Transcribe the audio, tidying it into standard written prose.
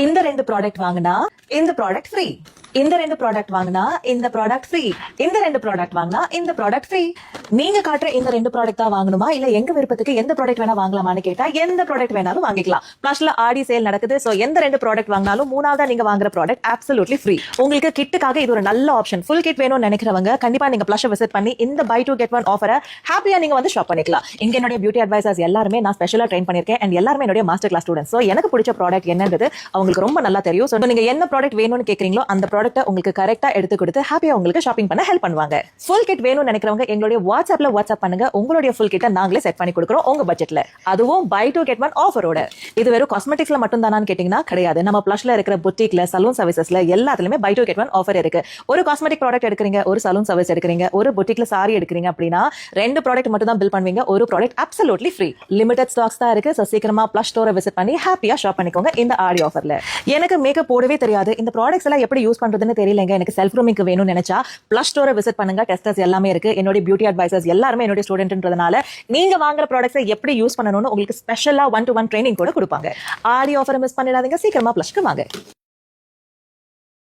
இந்த 2 ப்ராடக்ட் வாங்கினா இந்த ப்ராடக்ட் ஃப்ரீ. இந்த 2 ப்ராடக்ட் வாங்கினா இந்த ப்ராடக்ட் ஃப்ரீ. இந்த 2 ப்ராடக்ட் வாங்கினா இந்த ப்ராடக்ட் ஃப்ரீ. நீங்க காட்டுற இந்த 2 ப்ராடக்ட் தான் வாங்கணுமா இல்ல எங்க விருப்பத்துக்கு எந்த ப்ராடக்ட் வேணா வாங்கலாமான்னு கேட்டா எந்த ப்ராடக்ட் வேணாலும் வாங்கிக்கலாம். பிளஸ்ல ஆடி சேல் நடக்குது. சோ எந்த 2 ப்ராடக்ட் வாங்கினாலும் மூணாவதா நீங்க வாங்குற ப்ராடக்ட் அப்சல்யூட்லி ஃப்ரீ. உங்களுக்கு கிட்டுக்காக இது ஒரு நல்ல ஆப்ஷன். ஃபுல் கிட் வேணும்னு நினைக்கிறவங்க கண்டிப்பா நீங்க பிளஷ் விசிட் பண்ணி இந்த பை 2 get 1 ஆஃபரை ஹாப்பியா நீங்க வந்து ஷாப் பண்ணிக்கலாம். இங்க என்னுடைய பியூட்டி அட்வைசர்ஸ் எல்லாருமே நான் ஸ்பெஷலா ட்ரெயின் பண்ணிருக்கேன் அண்ட் எல்லாருமே என்னுடைய மாஸ்டர் கிளாஸ் ஸ்டூடெண்ட்ஸ். சோ எனக்கு பிடிச்ச ப்ராடக்ட் என்னன்றது அவங்களுக்கு ரொம்ப நல்லா தெரியும். சோ நீங்க என்ன ப்ராடக்ட் வேணும்னு கேக்குறீங்களோ அந்த ப்ராடக்ட்டை உங்களுக்கு கரெக்டா எடுத்து கொடுத்து ஹாப்பியா உங்களுக்கு ஷாப்பிங் பண்ண ஹெல்ப் பண்ணுவாங்க. ஃபுல் கிட் வேணும்னு நினைக்கிறவங்க எங்களுடைய வாட்ஸ்அப் பண்ணுங்க. உங்களுடைய ஃபுல் கிட்ட நாங்களே செட் பண்ணி கொடுக்குறோம் உங்க பட்ஜெட்ல. அதுவும் பை 2 get 1 ஆஃபரோட. இது வெறும் காஸ்மெட்டிக்ஸ்ல மட்டும் தானான்னு கேட்டீங்கன்னா கிடையாது. நம்ம பிளஷ்ல இருக்கிற புட்டிக்ல சலூன் சர்வீசஸ்ல எல்லாத்துலயுமே பை 2 get 1 ஆஃபர் இருக்கு. ஒரு காஸ்மெட்டிக் ப்ராடக்ட் எடுக்கிறீங்க, ஒரு சலூன் சர்வீஸ் எடுக்கிறீங்க, ஒரு புட்டிக்ல சாரி எடுக்கிறீங்க அப்படின்னா 2 ப்ராடக்ட் மட்டும் தான் பில் பண்ணுவீங்க. ஒரு product absolutely free. Limited stocks தான் இருக்கு. சோ சீக்கிரமா பிளஷ் ஸ்டோரை விசிட் பண்ணி ஹாப்பியா ஷாப் பண்ணிக்கோங்க இந்த ஆடி ஆஃபர்ல. எனக்கு மேக்கப் போடவே தெரியாது, இந்த ப்ராடக்ட்ஸ் எல்லாம் எப்படி யூஸ் பண்றதுன்னு தெரியலங்க, எனக்கு செல்ஃப் ரூமிங் வேணும்னு நினைச்சா பிளஷ் ஸ்டோரை விசிட் பண்ணுங்க. டெஸ்டர்ஸ் எல்லாமே இருக்கு. என்னோட பியூட்டி அட்வைசர்ஸ் எல்லாருமே என்னோட ஸ்டூடெண்ட்ன்றதுனால நீங்க வாங்குற ப்ராடக்ட்ஸை எப்படி யூஸ் பண்ணணும்னு உங்களுக்கு ஸ்பெஷலா 1-to-1 ட்ரைனிங் கூட கொடுப்பாங்க. ஆடி ஆஃபர் மிஸ் பண்ணிடாதீங்க. சீக்கிரமா பிளஷ்க்கு வாங்க.